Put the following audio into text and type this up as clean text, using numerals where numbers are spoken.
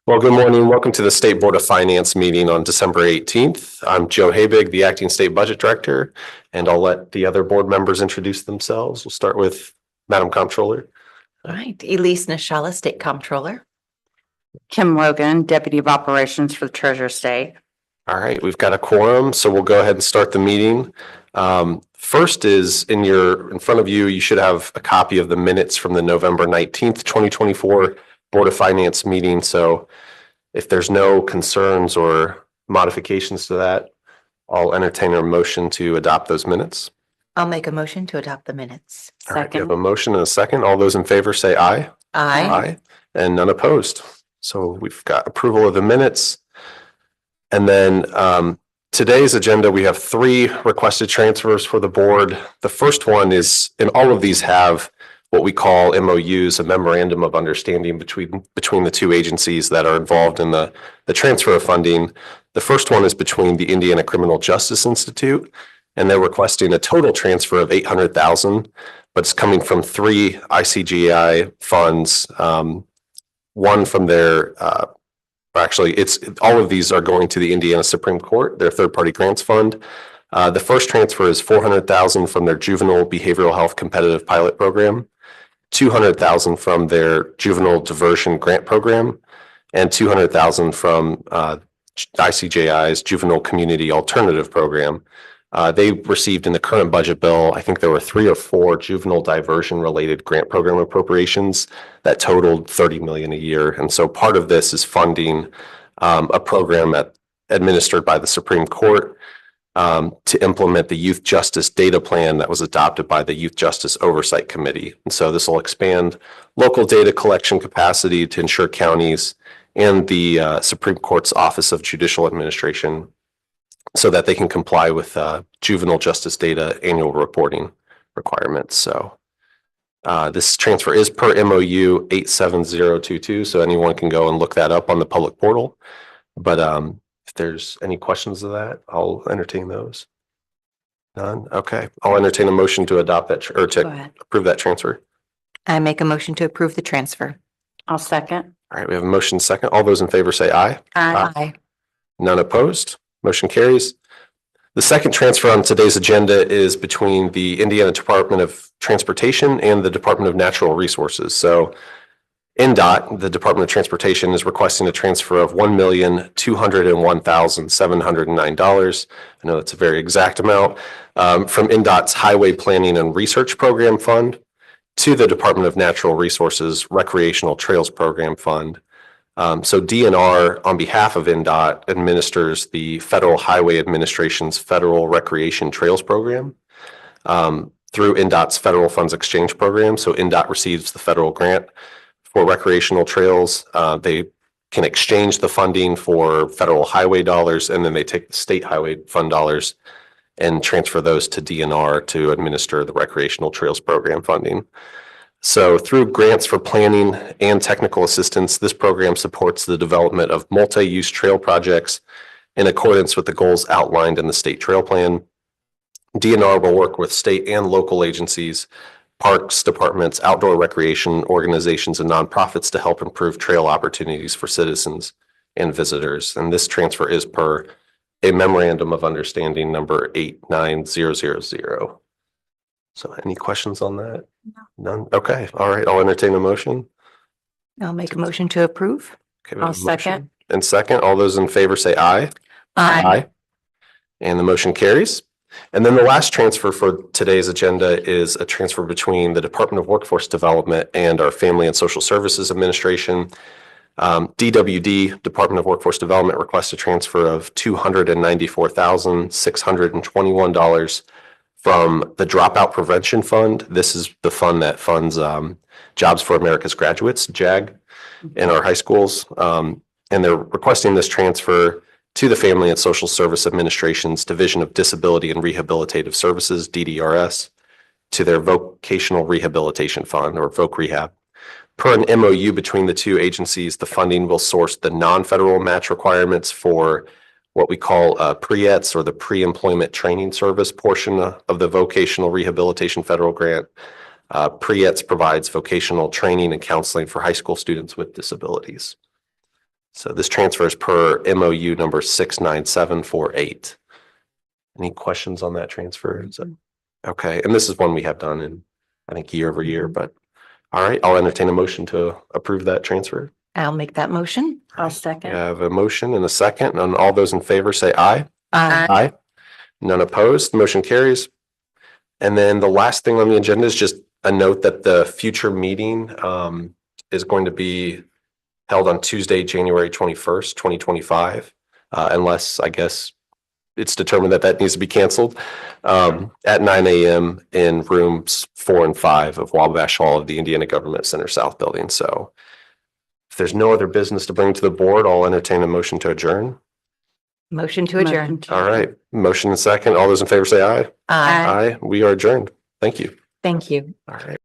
Well, good morning. Welcome to the State Board of Finance meeting on December 18th. I'm Joe Habig, the Acting State Budget Director, and I'll let the other board members introduce themselves. We'll start with Madam Comptroller. All right, Elise Nishala, State Comptroller. Kim Logan, Deputy of Operations for the Treasurer State. All right, we've got a quorum, so we'll go ahead and start the meeting. First is in front of you, you should have a copy of the minutes from the November 19th, 2024 Board of Finance meeting. So if there's no concerns or modifications to that, I'll entertain a motion to adopt those minutes. I'll make a motion to adopt the minutes. All right, we have a motion and a second. All those in favor say aye. Aye. And none opposed. So we've got approval of the minutes. And then today's agenda, we have 3 requested transfers for the board. The first one is, and all of these have what we call MOUs, a memorandum of understanding between the 2 agencies that are involved in the transfer of funding. The first one is between the Indiana Criminal Justice Institute, and they're requesting a total transfer of $800,000, but it's coming from 3 ICGI funds. One from their, actually, all of these are going to the Indiana Supreme Court, their third-party grants fund. The first transfer is $400,000 from their Juvenile Behavioral Health Competitive Pilot Program, $200,000 from their Juvenile Diversion Grant Program, and $200,000 from ICJI's Juvenile Community Alternative Program. They received in the current budget bill, I think there were 3 or 4 juvenile diversion related grant program appropriations that totaled $30 million a year. And so part of this is funding a program administered by the Supreme Court to implement the Youth Justice Data Plan that was adopted by the Youth Justice Oversight Committee. And so this will expand local data collection capacity to ensure counties and the Supreme Court's Office of Judicial Administration so that they can comply with juvenile justice data annual reporting requirements. So this transfer is per MOU 87022, so anyone can go and look that up on the public portal. But if there's any questions of that, I'll entertain those. None? Okay. I'll entertain a motion to adopt that or to approve that transfer. I make a motion to approve the transfer. I'll second. All right, we have a motion second. All those in favor say aye. Aye. None opposed. Motion carries. The second transfer on today's agenda is between the Indiana Department of Transportation and the Department of Natural Resources. So INDOT, the Department of Transportation, is requesting a transfer of $1,201,709. I know that's a very exact amount from INDOT's Highway Planning and Research Program Fund to the Department of Natural Resources Recreational Trails Program Fund. So DNR, on behalf of INDOT, administers the Federal Highway Administration's Federal Recreation Trails Program through INDOT's Federal Funds Exchange Program. So INDOT receives the federal grant for recreational trails. They can exchange the funding for federal highway dollars, and then they take the state highway fund dollars and transfer those to DNR to administer the recreational trails program funding. So through grants for planning and technical assistance, this program supports the development of multi-use trail projects in accordance with the goals outlined in the state trail plan. DNR will work with state and local agencies, parks departments, outdoor recreation organizations, and nonprofits to help improve trail opportunities for citizens and visitors. And this transfer is per a memorandum of understanding number 89000. So any questions on that? No. None? Okay. All right. I'll entertain a motion. I'll make a motion to approve. Okay, we have I'll a motion second. and second. All those in favor say aye. And the motion carries. And then the last transfer for today's agenda is a transfer between the Department of Workforce Development and our Family and Social Services Administration. DWD, Department of Workforce Development, requests a transfer of $294,621 from the Dropout Prevention Fund. This is the fund that funds Jobs for America's Graduates, JAG, in our high schools. And they're requesting this transfer to the Family and Social Service Administration's Division of Disability and Rehabilitative Services, DDRS, to their Vocational Rehabilitation Fund, or VOC Rehab. Per an MOU between the 2 agencies, the funding will source the non-federal match requirements for what we call PREETS, or the Pre-Employment Training Service portion of the Vocational Rehabilitation Federal Grant. PREETS provides vocational training and counseling for high school students with disabilities. So this transfer is per MOU number 69748. Any questions on that transfer? Okay, and this is one we have done in, I think, year over year, but all right, I'll entertain a motion to approve that transfer. I'll make that motion. I'll We second. have a motion and a second, and all those in favor say aye. Aye. Aye. None opposed, motion carries. And then the last thing on the agenda is just a note that the future meeting is going to be held on Tuesday, January 21st, 2025, unless I guess it's determined that that needs to be canceled at 9 a.m. in rooms 4 and 5 of Wabash Hall of the Indiana Government Center South Building. So if there's no other business to bring to the board, I'll entertain a motion to adjourn. Motion to adjourn. All right, motion and second. All those in favor say aye. Aye. Aye. We are adjourned. Thank you. Thank you. All right.